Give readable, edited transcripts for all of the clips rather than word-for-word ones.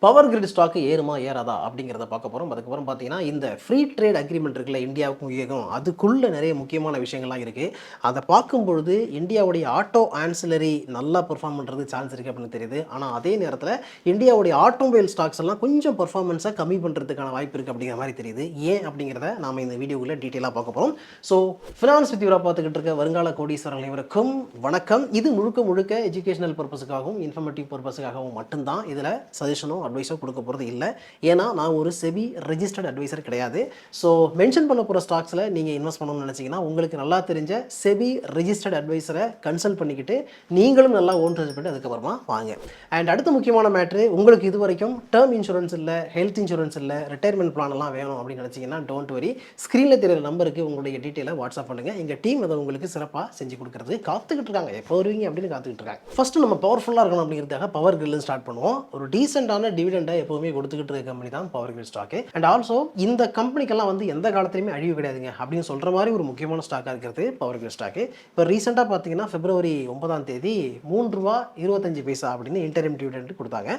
Power grid stock ஏறுமா ஏறாதா அப்படிங்கிறத பார்க்க போகிறோம். அதுக்கப்புறம் பார்த்தீங்கன்னா இந்த ஃப்ரீ ட்ரேட் அக்ரிமெண்ட் இருக்குல்ல இந்தியாவுக்கும் யூஏக்கும், அதுக்குள்ளே நிறைய முக்கியமான விஷயங்கள்லாம் இருக்குது. அதை பார்க்கும்பொழுது இந்தியாவுடைய ஆட்டோ ஆன்சிலரி நல்லா பெர்ஃபார்ம் பண்ணுறது சான்ஸ் இருக்குது அப்படின்னு தெரியுது. ஆனால் அதே நேரத்தில் இந்தியாவுடைய ஆட்டோமொபைல் ஸ்டாக்ஸ் எல்லாம் கொஞ்சம் பெர்ஃபார்மன்ஸை கம்மி பண்ணுறதுக்கான வாய்ப்பு இருக்குது அப்படிங்கிற மாதிரி தெரியுது. ஏன் அப்படிங்கிறத நாம் இந்த வீடியோவில் டீட்டெயிலாக பார்க்க போகிறோம். ஸோ ஃபினான்ஸ் வித் யூரா பார்த்துக்கிட்டு இருக்க வருங்கால கோடீஸ்வரர்கள் அனைவருக்கும் வணக்கம். இது முழுக்க முழுக்க எஜுகேஷனல் பர்பஸுக்காகவும் இன்ஃபர்மேட்டிவ் பர்பஸுக்காகவும் மட்டும்தான். இதில் சஜஷனோ அட்வைஸோ கொடுக்க போகிறது இல்லை. ஏன்னா நான் ஒரு செபி ரெஜிஸ்டர்ட் அட்வைசர் கிடையாது. ஸோ மென்ஷன் பண்ண போகிற ஸ்டாக்ஸில் நீங்கள் இன்வெஸ்ட் பண்ணணும்னு நினச்சிங்கன்னா உங்களுக்கு நல்லா தெரிஞ்ச செபி ரெஜிஸ்டர்ட் அட்வைசரை கன்சல்ட் பண்ணிக்கிட்டு நீங்களும் நல்லா ஓன் ரிசர்ச் பண்ணி அதுக்கப்புறமா வாங்க. அண்ட் அடுத்த முக்கியமான மேட்ரு, உங்களுக்கு இது வரைக்கும் டேர்ம் இன்சூரன்ஸ் இல்லை, ஹெல்த் இன்சூரன்ஸ் இல்லை, ரிட்டையர்மெண்ட் பிளான் எல்லாம் வேணும் அப்படின்னு நினச்சிங்கன்னா டோன்ட் வரி, ஸ்க்ரீனில் தெரியுற நம்பருக்கு உங்களுடைய டீட்டெயிலை வாட்ஸ்அப் பண்ணுங்கள். எங்கள் டீம் அதை உங்களுக்கு சிறப்பாக செஞ்சு கொடுக்குறது காத்துக்கிட்டு இருக்காங்க. எப்போ வருவீங்க அப்படின்னு காத்துக்கிட்டு இருக்காங்க. ஃபஸ்ட்டு நம்ம பவர்ஃபுல்லாக இருக்கணும் அப்படிங்கிறதுக்காக பவர் கிரில் ஸ்டார்ட் பண்ணுவோம். ஒரு டீசென்டான டிவிடெண்டை எப்போவுமே கொடுத்துக்கிட்டு இருக்க கம்பெனி தான் power grid stock. And also இந்த கம்பெனிக்கெல்லாம் வந்து எந்த காலத்துலையுமே அழிவு கிடையாதுங்க அப்படின்னு சொல்கிற மாதிரி ஒரு முக்கியமான ஸ்டாக்காக இருக்கிறது பவர் கிரிட் ஸ்டாக்கு. இப்போ ரீசெண்டாக பார்த்தீங்கன்னா பிப்ரவரி 9ஆம் தேதி ₹3.25 அப்படின்னு இன்டரிம் டிவிடெண்ட் கொடுத்தாங்க.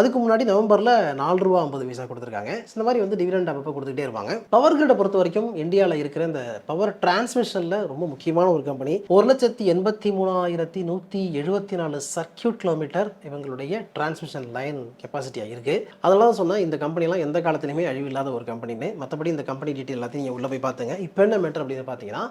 அதுக்கு முன்னாடி நவம்பரில் ₹4.50 கொடுத்துருக்காங்க. இந்த மாதிரி வந்து டிவிடெண்ட் அப்பப்போ கொடுத்துக்கிட்டே இருப்பாங்க. பவர் கிரிட்டை பொறுத்த வரைக்கும் இந்தியாவில் இருக்கிற இந்த பவர் டிரான்ஸ்மிஷனில் ரொம்ப முக்கியமான ஒரு கம்பெனி. 1,83,174 சர்க்கியூட் கிலோமீட்டர் இவங்களுடைய டிரான்ஸ்மிஷன் லைன் கெப்பாசிட்டியாக இருக்குது. அதெல்லாம் சொன்னால் இந்த கம்பெனிலாம் எந்த காலத்துலையுமே அழிவு இல்லாத ஒரு கம்பெனின்னு. மற்றபடி இந்த கம்பெனி டீட்டெயில் எல்லாத்தையும் நீங்கள் உள்ளே போய் பார்த்துங்க. இப்போ என்ன மேட்டர் அப்படின்னு பார்த்தீங்கன்னா,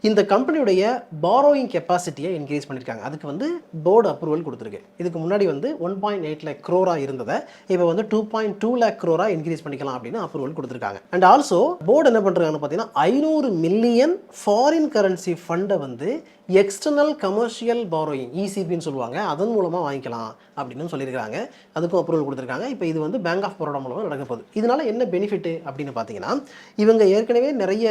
இந்த கம்பெனியுடைய பாரோயிங் கெப்பாசிட்டியை இன்க்ரீஸ் பண்ணியிருக்காங்க. அதுக்கு வந்து போர்டு அப்ரூவல் கொடுத்துருக்கு. இதுக்கு முன்னாடி வந்து 1.8 லேக் crore இருந்ததை இப்போ வந்து 2.2 லேக் crore இன்க்ரீஸ் பண்ணிக்கலாம் அப்படின்னு அப்ரூவல் கொடுத்துருக்காங்க. அண்ட் ஆல்சோ போர்டு என்ன பண்ணுறாங்கன்னு பார்த்தீங்கன்னா, 500 மில்லியன் ஃபாரின் கரன்சி ஃபண்டை வந்து எக்ஸ்டர்னல் கமர்ஷியல் பாரோயிங் இசிபின்னு சொல்லுவாங்க, அதன் மூலமாக வாங்கிக்கலாம் அப்படின்னு சொல்லியிருக்காங்க. அதுக்கும் அப்ரூவல் கொடுத்துருக்காங்க. இப்போ இது வந்து பேங்க் ஆஃப் பரோடா மூலமாக நடக்க போகுது. இதனால் என்ன பெனிஃபிட் அப்படின்னு பார்த்தீங்கன்னா, இவங்க ஏற்கனவே நிறைய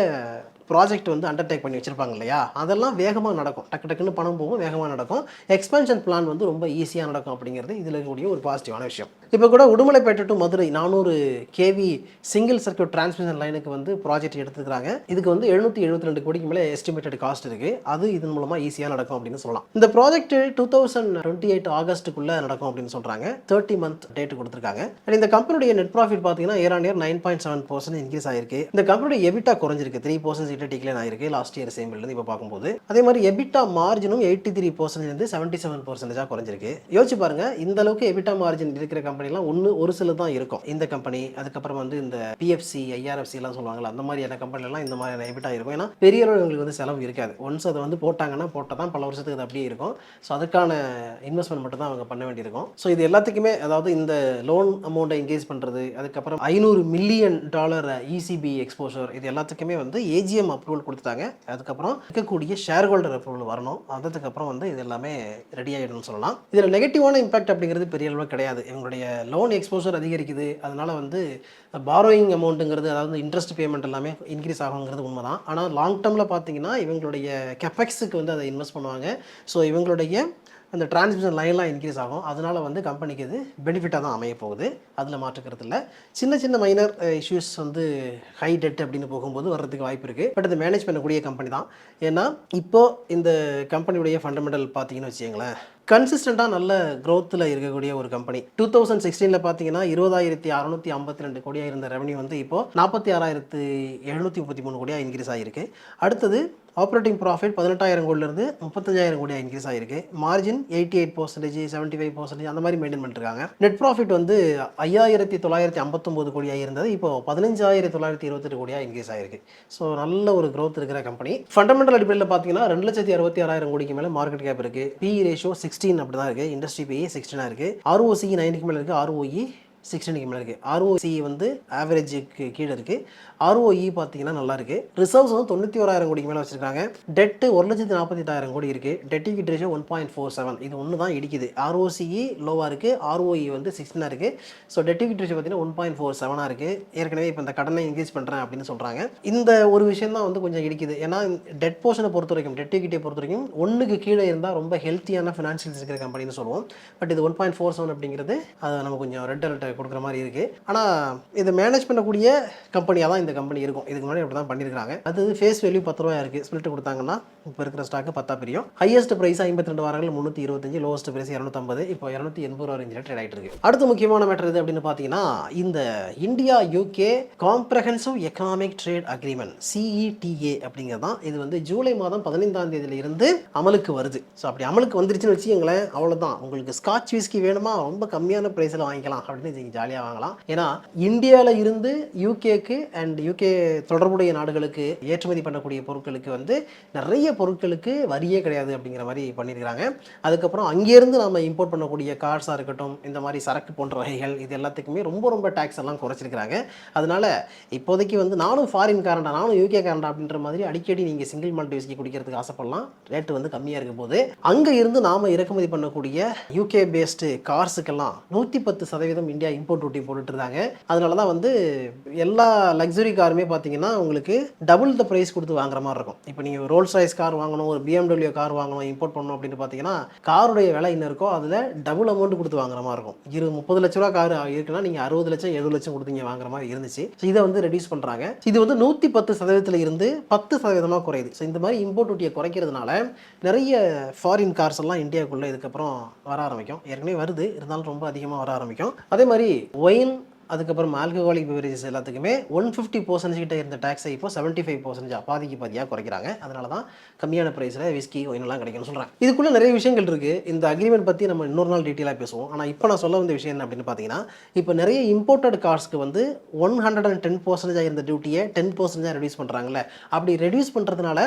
ப்ராஜெக்ட் வந்து அண்டர்டேக் பண்ணி வச்சுருப்பாங்க இல்லையா, அதெல்லாம் வேகமாக நடக்கும். டக்கு டக்குன்னு பணம் போகும், வேகமாக நடக்கும். எக்ஸ்பென்ஷன் பிளான் வந்து ரொம்ப ஈஸியாக நடக்கும் அப்படிங்கிறது இதில் இருக்கக்கூடிய ஒரு பாசிட்டிவான விஷயம். இப்போ கூட Udumalaipettai to Madurai 400 KV single circuit transmission லைனுக்கு வந்து ப்ராஜெக்ட் எடுத்துக்கிறாங்க. இதுக்கு வந்து 772 கோடிக்கு மேலே எஸ்டிமேட்டட் காஸ்ட் இருக்குது. அது இதன் மூலமாக ஈஸியாக நடக்கும் அப்படின்னு சொல்லலாம். இந்த ப்ராஜெக்ட் 2028 ஆகஸ்ட்டுக்குள்ளே நடக்கும் அப்படின்னு சொல்கிறாங்க. 30 மந்த் டேட் கொடுத்துருக்காங்க. அண்ட் இந்த கம்பெனியுடைய நெட் ப்ராஃபிட் பார்த்தீங்கன்னா இயர் ஆன் இயர் 9.7% இன்க்ரீஸ் ஆயிருக்கு. இந்த கம்பெனியுடைய எபிட்டா குறைஞ்சிருக்கு, 3% டிக்ளைன் ஆயிருக்கு லாஸ்ட் இயர் சேம் இருந்து இப்போ பார்க்கும்போது. அதே மாதிரி எபிட்டா மார்ஜினும் 83% 77% குறைஞ்சிருக்கு. யோசிச்சு பாருங்க, இந்த அளவுக்கு எபிட்டா மார்ஜின் இருக்கிற கம்பெனிலாம் ஒரு சில தான் இருக்கும். இந்த கம்பெனி, அதுக்கப்புறம் வந்து இந்த பிஎஃப்சி ஐஆர்எஃப்சி எல்லாம் சொல்லுவாங்கல்ல, அந்த மாதிரியான கம்பெனிலாம் இந்த மாதிரியான எபிட்டா இருக்கும். ஏன்னா பெரிய அளவு உங்களுக்கு வந்து செலவு இருக்காது. ஒன்ஸ் அதை வந்து போட்டாங்கன்னா போட்டால் தான் பல வருஷத்துக்கு அது அப்படியே இருக்கும். ஸோ அதுக்கான இன்வெஸ்ட்மெண்ட் மட்டும் தான் அவங்க பண்ண வேண்டியிருக்கும். ஸோ இது எல்லாத்துக்குமே, அதாவது இந்த லோன் அமௌண்ட்டை இன்க்ரீஸ் பண்ணுறது, அதுக்கப்புறம் $500 மில்லியன் இசிபி எக்ஸ்போஷர், இது எல்லாத்துக்குமே வந்து ஏஜிஎம் அப்ரூவல் கொடுத்துட்டாங்க. அதுக்கப்புறம் இருக்கக்கூடிய ஷேர் ஹோல்டர் அப்ரூவல் வரணும். அதுக்கப்புறம் வந்து இது எல்லாமே ரெடி ஆகிடும்னு சொல்லலாம். இதில் நெகட்டிவான இம்பாக்ட் அப்படிங்கிறது பெரிய அளவு கிடையாது. இவங்களுடைய லோன் எக்ஸ்போசர் அதிகரிக்குது, அதனால வந்து பாரோயிங் அமௌண்ட்டுங்கிறது, அதாவது இன்ட்ரெஸ்ட் பேமெண்ட் எல்லாமே இன்க்ரீஸ் ஆகுங்கிறது உண்மைதான். ஆனால் லாங் டேர்மில் பார்த்தீங்கன்னா இவங்களுடைய கெபெக்ஸுக்கு வந்து அதை இன்வெஸ்ட் பண்ணுவாங்க. ஸோ இவங்களுடைய அந்த டிரான்ஸ்மிஷன் லைன்லாம் இன்க்ரீஸ் ஆகும். அதனால் வந்து கம்பெனிக்கு இது பெனிஃபிட்டாக தான் அமைய போகுது, அதில் மாற்றுக்கிறது இல்லை. சின்ன சின்ன மைனர் இஷ்யூஸ் வந்து ஹை டெட் அப்படின்னு போகும்போது வர்றதுக்கு வாய்ப்பு இருக்குது. பட் அது மேனேஜ் பண்ணக்கூடிய கம்பெனி தான். ஏன்னா இப்போது இந்த கம்பெனியுடைய ஃபண்டமெண்டல் பார்த்தீங்கன்னு வச்சுக்கோங்களேன், கன்சிஸ்டண்ட்டாக நல்ல க்ரோத்தில் இருக்கக்கூடிய ஒரு கம்பெனி. 2016 பார்த்தீங்கன்னா 20,652 கோடியாக இருந்த ரெவன்யூ வந்து இப்போது 46,733 கோடியாக இன்க்ரீஸ் ஆகிருக்கு. அடுத்தது ஆப்ரேட்டிங் ப்ராஃபிட் 18,000 கோடியிலிருந்து 35,000 கோடியாக இன்க்ரீஸ் ஆகிருக்கு. மார்ஜின் 88%, 75% அந்த மாதிரி மெயின்டைன் பண்ணிருக்காங்க. நெட் ப்ராஃபிட் வந்து 5,959 கோடியாக இருந்தது, இப்போ 15,928 கோடியாக இன்க்ரீஸ் ஆகிருக்கு. ஸோ நல்ல ஒரு க்ரோத் இருக்கிற கம்பெனி. ஃபண்டமெண்டல் அடிப்படையில் பார்த்தீங்கன்னா 2,66,000 கோடிக்கு மேலே மார்க்கெட் கேப் இருக்குது. PE ரேஷியோ 16 அப்படி தான் இருக்குது. இண்டஸ்ட்ரி PE 16 இருக்குது. ROCE 90க்கு மேலே இருக்குது. ROE 16க்கு மேலே இருக்குது. ROCE வந்து ஆவரேஜுக்கு கீழே இருக்குது. ROE பார்த்தீங்கன்னா நல்லா இருக்குது. ரிசர்வ்ஸ் வந்து 91,000 கோடிக்கு மேலே வச்சுருக்காங்க. டெட்டு 1,48,000 கோடி இருக்குது. Dead equity ratio 1.47. இது ஒன்று தான் இடிக்குது. ROCE லோவாக இருக்குது, ROE வந்து 16 இருக்குது. ஸோ டெட் ஈக்விட்டி ரேஷியோ பார்த்தீங்கன்னா 1.47 இருக்குது. ஏற்கனவே இப்போ இந்த கடனை இன்க்ரீஸ் பண்ணுறேன் அப்படின்னு சொல்கிறாங்க. இந்த ஒரு விஷயம் தான் வந்து கொஞ்சம் இடிக்குது. ஏன்னா டெட் போர்ஷனை பொறுத்த வரைக்கும், டெட் ஈக்விட்டியை பொறுத்த வரைக்கும் 1க்கு கீழே இருந்தால் ரொம்ப ஹெல்த்தியான ஃபினான்ஷியல்ஸ் இருக்கிற கம்பெனின்னு சொல்லுவோம். பட் இது 1.47 அப்படிங்கிறது அது நம்ம கொஞ்சம் ரெட் அலர்ட்டை கொடுக்குற மாதிரி இருக்குது. ஆனால் இதை மேனேஜ் பண்ணக்கூடிய கம்பெனியாக தான் இந்த கம்பெனி இருக்கும். இதுக்கு முன்னாடி அப்படி தான் பண்ணியிருக்காங்க. அது ஃபேஸ் வேல்யூ 10 ரூபாய் இருக்குது. ஸ்பிளிட் கொடுத்தாங்கன்னா இப்போ இருக்கிற ஸ்டாக்கு 10 பிரியும். ஹையஸ்ட் பிரைஸ் 52 வாரங்கள் 325, லோவஸ்ட் பிரைஸ் 250, இப்போ 280 ரூபா ரேஞ்சில் ட்ரேட் ஆகிட்டு இருக்கு. அடுத்த முக்கியமான மேட்டர் இது அப்படின்னு பார்த்தீங்கன்னா, இந்த India UK comprehensive economic trade agreement CETA அப்படிங்கிறது தான். இது வந்து ஜூலை மாதம் 15ஆம் தேதியில இருந்து அமலுக்கு வருது. ஸோ அப்படி அமலுக்கு வந்துருச்சுன்னு வச்சுக்கோங்களேன், அவ்வளோதான். உங்களுக்கு ஸ்காட்ச் விஸ்கி வேணுமா, ரொம்ப கம்மியான ப்ரைஸில் வாங்கிக்கலாம் அப்படின்னு நீங்கள் ஜாலியாக வாங்கலாம். ஏன்னா இந்தியாவில் இருந்து யூகேக்கு அண்ட் யூகே தொடர்புடைய நாடுகளுக்கு ஏற்றுமதி பண்ணக்கூடிய பொருட்களுக்கு வந்து நிறைய பொருட்களுக்கு வரியே கிடையாது அப்படிங்கிற மாதிரி பண்ணியிருக்கிறாங்க. அதுக்கப்புறம் அங்கேருந்து நம்ம இம்போர்ட் பண்ணக்கூடிய கார்ஸாக இருக்கட்டும், இந்த மாதிரி சரக்கு போன்ற வகைகள், இது எல்லாத்துக்குமே ரொம்ப டேக்ஸ் எல்லாம் குறைச்சிருக்கிறாங்க. அதனால இப்போதைக்கு வந்து நானும் ஃபாரின் காரண்டா, நானும் யூகே காரண்டா அப்படின்ற மாதிரி அடிக்கடி நீங்கள் சிங்கிள் மால்ட் விஸ்கி குடிக்கிறதுக்கு ஆசைப்படலாம். ரேட்டு வந்து கம்மியாக இருக்கும் போது அங்கே இருந்து நாம் இறக்குமதி பண்ணக்கூடிய யூகே பேஸ்டு கார்ஸுக்கெல்லாம் 110% இந்தியா இம்போர்ட் டியூட்டி போட்டுட்டு இருந்தாங்க. அதனால தான் வந்து எல்லா லக்ஸுரி காருமே பார்த்தீங்கன்னா உங்களுக்கு டபுள் த ப்ரைஸ் கொடுத்து வாங்குற மாதிரி இருக்கும். இப்போ நீங்கள் ரோல்ஸ் ராய்ஸ் கார் வாங்கணும், ஒரு BMW கார் வாங்கணும், இம்போர்ட் பண்ணணும் அப்படின்னு பார்த்தீங்கன்னா காருடைய விலை என்ன இருக்கோ அதில் டபுள் அமௌண்ட் கொடுத்து வாங்குற மாதிரி இருக்கும். 30 லட்ச ரூபா கார் இருக்குன்னா நீங்கள் 60 லட்சம் 70 லட்சம் கொடுத்தீங்க வாங்குற மாதிரி இருந்துச்சு. இதை வந்து ரெடியூஸ் பண்ணுறாங்க. இது வந்து 110% இருந்து 10% குறையுது. ஸோ இந்த மாதிரி இம்போர்ட் டியூட்டியை குறைக்கிறதுனால நிறைய ஃபாரின் கார்ஸ் எல்லாம் இந்தியாவுக்குள்ளே இதுக்கப்புறம் வர ஆரம்பிக்கும். ஏற்கனவே வருது, இருந்தாலும் ரொம்ப அதிகமாக வர ஆரம்பிக்கும். அதே மாதிரி ஒயின், அதுக்கப்புறம் ஆல்கஹாலிக் பெவரேஜஸ் எல்லாத்துக்குமே 150% கிட்ட இருந்த டேக்ஸை இப்போ 75% பாதிக்கு பாதியாக குறைக்கிறாங்க. அதனால தான் கம்மியான ப்ரைஸில் விஸ்கி ஒயினெல்லாம் கிடைக்கும்னு சொல்கிறாங்க. இதுக்குள்ளே நிறைய விஷயங்கள் இருக்குது. இந்த அக்ரிமெண்ட் பற்றி நம்ம இன்னொரு நாள் டீட்டெயிலாக பேசுவோம். ஆனால் இப்போ நான் சொல்ல வந்த விஷயம் என்ன அப்படின்னு பார்த்தீங்கன்னா, இப்போ நிறைய இம்போர்ட்டட் கார்ஸ்க்கு வந்து 110% இருந்த டியூட்டியை 10% ரெடியூஸ் பண்ணுறாங்கல்ல. அப்படி ரெடியூஸ் பண்ணுறதுனால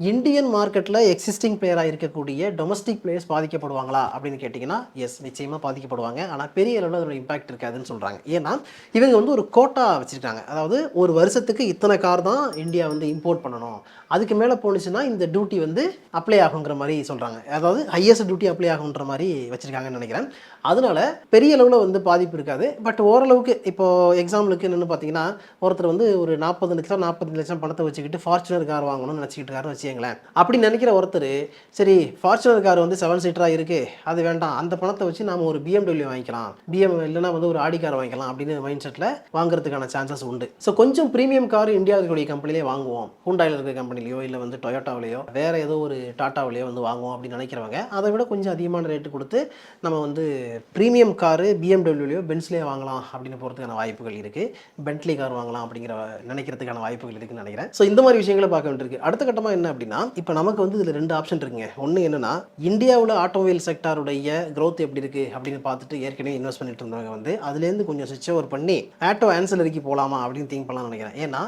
இந்தியன் மார்க்கெட்டில் எக்ஸிஸ்டிங் பிளேயராக இருக்கக்கூடிய டொமஸ்டிக் பிளேயர்ஸ் பாதிக்கப்படுவாங்களா அப்படின்னு கேட்டிங்கன்னா, எஸ், நிச்சயமாக பாதிக்கப்படுவாங்க. ஆனால் பெரிய அளவில் அதோட இம்பாக்ட் இருக்காதுன்னு சொல்கிறாங்க. ஏன்னா இவங்க வந்து ஒரு கோட்டா வச்சுருக்காங்க. அதாவது ஒரு வருஷத்துக்கு இத்தனை கார் தான் இந்தியா வந்து இம்போர்ட் பண்ணணும், அதுக்கு மேலே போணுச்சுன்னா இந்த டியூட்டி வந்து அப்ளை ஆகுங்கிற மாதிரி சொல்கிறாங்க. அதாவது ஹையஸ்ட் டியூட்டி அப்ளை ஆகுன்ற மாதிரி வச்சுருக்காங்கன்னு நினைக்கிறேன். அதனால பெரிய அளவில் வந்து பாதிப்பு இருக்காது. பட் ஓரளவுக்கு இப்போது எக்ஸாம்பிளுக்கு என்னென்னு பார்த்தீங்கன்னா, ஒருத்தர் வந்து ஒரு 40 லட்சம் 45 லட்சம் பணத்தை வச்சுக்கிட்டு ஃபார்ச்சுனர் கார் வாங்கணும்னு நினச்சிக்கிட்டு இருக்காருன்னு வச்சுக்கங்களேன். அப்படி நினைக்கிற ஒருத்தர், சரி ஃபார்ச்சுனர் கார் வந்து 7 சீட்டராக இருக்குது, அது வேண்டாம், அந்த பணத்தை வச்சு நாம் ஒரு BMW வாங்கிக்கலாம், இல்லைனா வந்து ஒரு ஆடி கார் வாங்கிக்கலாம் அப்படின்னு மைண்ட் செட்டில் வாங்குறதுக்கான சான்சஸ் உண்டு. ஸோ கொஞ்சம் ப்ரீமியம் கார் இந்தியாவில் இருக்கக்கூடிய கம்பெனிலே வாங்குவோம், ஹூண்டாயில் இருக்கிற கம்பெனிலையோ இல்லை வந்து டொயோட்டாவிலையோ வேறு ஏதோ ஒரு டாட்டாவிலையோ வந்து வாங்குவோம் அப்படின்னு நினைக்கிறவங்க அதை விட கொஞ்சம் அதிகமான ரேட்டு கொடுத்து நம்ம வந்து ப்ரீமியம் காரு BMWலையோ பென்ஸ்லேயோ வாங்கலாம் அப்படின்னு போகிறதுக்கான வாய்ப்புகள் இருக்குது. பென்ட்லி கார் வாங்கலாம் அப்படிங்கிற நினைக்கிறதுக்கான வாய்ப்புகள் இருக்குன்னு நினைக்கிறேன். ஸோ இந்த மாதிரி விஷயங்களை பார்க்க வேண்டியிருக்கு. அடுத்த கட்டமாக என்ன அப்படின்னா, இப்போ நமக்கு வந்து இதில் 2 ஆப்ஷன் இருக்குங்க. ஒன்று என்னன்னா, இந்தியாவில் ஆட்டோமொபைல் செக்டாருடைய க்ரோத் எப்படி இருக்குது அப்படின்னு பார்த்துட்டு ஏற்கனவே இன்வெஸ்ட் பண்ணிட்டு இருந்தவங்க வந்து அதுலேருந்து கொஞ்சம் ஸ்விட்ச் ஓவர் பண்ணி ஆட்டோ ஆன்சிலரிக்கு போகலாமா அப்படின்னு திங்க் பண்ணலாம்னு நினைக்கிறேன். ஏன்னா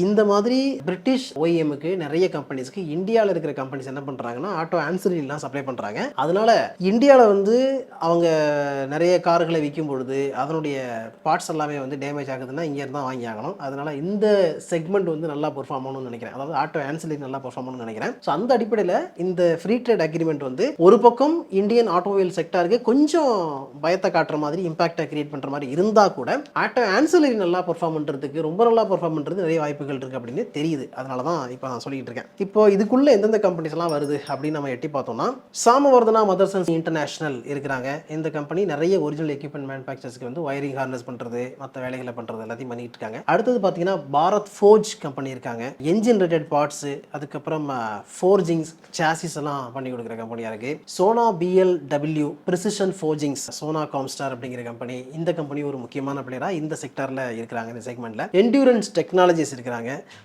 இந்த மாதிரி பிரிட்டிஷ் OEMக்கு நிறைய கம்பெனிஸ்க்கு இந்தியாவில் இருக்கிற கம்பெனிஸ் என்ன பண்ணுறாங்கன்னா ஆட்டோ ஆன்சிலரிலாம் சப்ளை பண்ணுறாங்க. அதனால இந்தியாவில் வந்து அவங்க நிறைய கார்களை விற்கும் பொழுது அதனுடைய பார்ட்ஸ் எல்லாமே வந்து டேமேஜ் ஆகுதுன்னா இங்கேருந்து தான் வாங்கி ஆகணும். அதனால இந்த செக்மெண்ட் வந்து நல்லா பெர்ஃபார்ம் ஆகணும்னு நினைக்கிறேன். அதாவது ஆட்டோ ஆன்சிலரி நல்லா பெர்ஃபார்ம் ஆகணும்னு நினைக்கிறேன். ஸோ அந்த அடிப்படையில் இந்த ஃப்ரீ ட்ரேட் அக்ரிமெண்ட் வந்து ஒரு பக்கம் இந்தியன் ஆட்டோமொபைல் செக்டாருக்கு கொஞ்சம் பயத்தை காட்டுற மாதிரி இம்பாக்டை கிரியேட் பண்ணுற மாதிரி இருந்தால் கூட ஆட்டோ ஆன்சிலரி நல்லா பெர்ஃபார்ம் பண்ணுறதுக்கு ரொம்ப நல்லா பெர்ஃபார்ம் பண்ணுறது நிறைய வாய்ப்புகள் இருக்கு அப்படின்னு தெரியுது. அதனால தான் இப்போ நான் சொல்லிட்டு இருக்கேன். இப்போ இதுக்குள்ள எந்தெந்த கம்பெனிஸ் எல்லாம் வருது அப்படின்னு நம்ம எட்டி பார்த்தோம்னா, சாமவர்தனா மதர்சன்ஸ் இன்டர்நேஷனல் இருக்கிறாங்க. இந்த கம்பெனி நிறைய ஒரிஜினல் எக்யூப்மெண்ட் மேனுஃபேக்சர்ஸ்க்கு வந்து வயரிங் ஹார்னஸ் பண்றது, மற்ற வேலைகளை பண்றது எல்லாத்தையும் பண்ணிட்டு இருக்காங்க. அடுத்தது பார்த்தீங்கன்னா பாரத் ஃபோர்ஜ் கம்பெனி இருக்காங்க. என்ஜின் ரிலேட்டட் பார்ட்ஸ், அதுக்கப்புறம் ஃபோர்ஜிங்ஸ், சாசிஸ் எல்லாம் பண்ணி கொடுக்குற கம்பெனியா இருக்கு. Sona BLW precision forgings, Sona Comstar அப்படிங்கிற கம்பெனி. இந்த கம்பெனி ஒரு முக்கியமான பிளேயரா இந்த செக்டர்ல இருக்கிறாங்க. இந்த செக்மெண்ட்ல என்டியூரன்ஸ் டெக்னாலஜிஸ் இருக்கிறாங்க.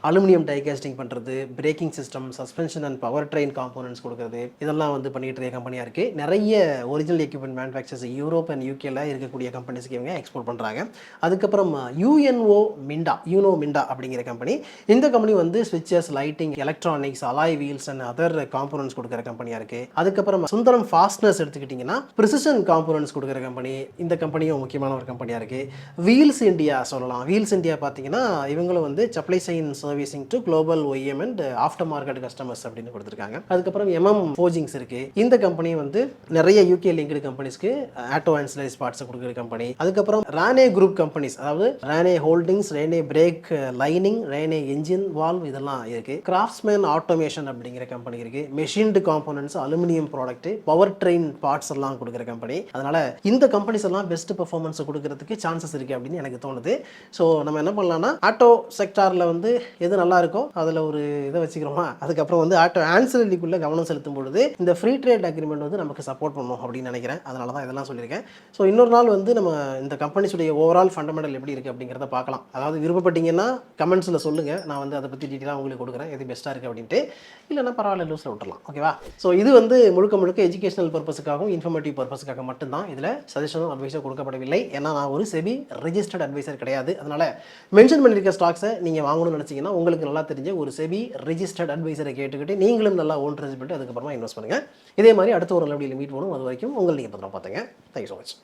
அலுமினியம் டைகாஸ்டிங் பண்ணுறது, braking system, suspension and power train components கொடுக்குறது, இதெல்லாம் வந்து பண்ணிட்டு இருக்க கம்பெனியாக இருக்குது. நிறைய original equipment manufacturers Europe and யூகேல இருக்கக்கூடிய கம்பெனிஸ்க்கு இவங்க எக்ஸ்போர்ட் பண்ணுறாங்க. அதுக்கப்புறம் யூனோ மிண்டா அப்படிங்கிற கம்பெனி. இந்த கம்பெனி வந்து ஸ்விட்சஸ், lighting, electronics, alloy wheels and other components கொடுக்குற கம்பெனியாக இருக்குது. அதுக்கப்புறம் சுந்தரம் ஃபாஸ்ட்னஸ் எடுத்துக்கிட்டிங்கன்னா பிரிசிஷன் காம்போனன்ட்ஸ் கொடுக்குற கம்பெனி. இந்த கம்பெனியும் முக்கியமான ஒரு கம்பெனியாக இருக்குது. வீல்ஸ் இந்தியா சொல்லலாம். வீல்ஸ் இந்தியா பார்த்தீங்கன்னா இவங்களும் வந்து supply supply chain servicing to global OEM and aftermarket customers அப்படின்னு கொடுத்துருக்காங்க. அதுக்கப்புறம் ஃபோர்ஜிங்ஸ் இருக்கு. இந்த கம்பெனி வந்து நிறைய யூகே லிங்க்டு கம்பெனிஸ்க்கு ஆட்டோ ஆன்சிலரி பார்ட்ஸ் கொடுக்குற கம்பெனி. அதுக்கப்புறம் ரானே குரூப் கம்பெனிஸ், அதாவது Rane holdings, Rane brake lining, Rane engine valve இதெல்லாம் இருக்கு. கிராஃப்ட்ஸ்மேன் ஆட்டோமேஷன் அப்படிங்கிற கம்பெனி இருக்கு. Machined components, aluminium product, powertrain parts எல்லாம் கொடுக்குற கம்பெனி. அதனால இந்த கம்பெனிஸ் எல்லாம் பெஸ்ட் பெர்ஃபார்மன்ஸ் கொடுக்கறதுக்கு சான்சஸ் இருக்கு அப்படின்னு எனக்கு தோணுது. ஸோ நம்ம என்ன பண்ணலாம்னா ஆட்டோ செக்டாரில் வந்து எது நல்லா இருக்கோ அதில் ஒரு இதை வச்சுக்கிறோமா, அதுக்கப்புறம் வந்து ஆட்டோ ஆன்சிலரிக்குள்ளே கவனம் செலுத்தும் பொழுது இந்த ஃப்ரீ ட்ரேட் அக்ரிமெண்ட் வந்து நமக்கு சப்போர்ட் பண்ணும் அப்படின்னு நினைக்கிறேன். அதனால தான் இதெல்லாம் சொல்லியிருக்கேன். ஸோ இன்னொரு நாள் வந்து நம்ம இந்த கம்பெனிஸுடைய ஓவரால் ஃபண்டமெண்டல் எப்படி இருக்குது அப்படிங்கிறத பார்க்கலாம். அதாவது விருப்பப்பட்டீங்கன்னா கமெண்ட்ஸில் சொல்லுங்கள், நான் வந்து அதை பற்றி டீட்டெயிலாக உங்களுக்கு கொடுக்குறேன் எது பெஸ்ட்டாக இருக்குது அப்படின்ட்டு. இல்லைன்னா பரவாயில்ல, லூஸில் விட்டுறலாம். ஓகேவா? ஸோ இது வந்து முழுக்க எஜுகேஷனல் பர்பஸுக்காகவும் இன்ஃபர்மேட்டிவ் பர்பஸுக்காக மட்டும்தான். இதில் சஜஷனும் அட்வைஸும் கொடுக்கப்படவில்லை. ஏன்னா நான் ஒரு செபி ரெஜிஸ்டர்ட் அட்வைசர் கிடையாது. அதனால் மென்ஷன் பண்ணியிருக்க ஸ்டாக்ஸை நீங்கள் வாங்கணும்னு நினச்சிங்கன்னா உங்களுக்கு நல்லா தெரிஞ்ச ஒரு செபி ரெஜிஸ்டர்ட் அட்வைசரை கேட்டுக்கிட்டு நீங்களும் நல்லா ஓன் ட்ரெஸ் பண்ணிட்டு அதுக்கப்புறமா இன்வெஸ்ட் பண்ணுங்கள். இதே மாதிரி அடுத்த ஒரு நல்ல மீட் பண்ணும். அது வரைக்கும் உங்கள் நீங்கள் பத்திரம் பார்த்துங்க. Thank you so much.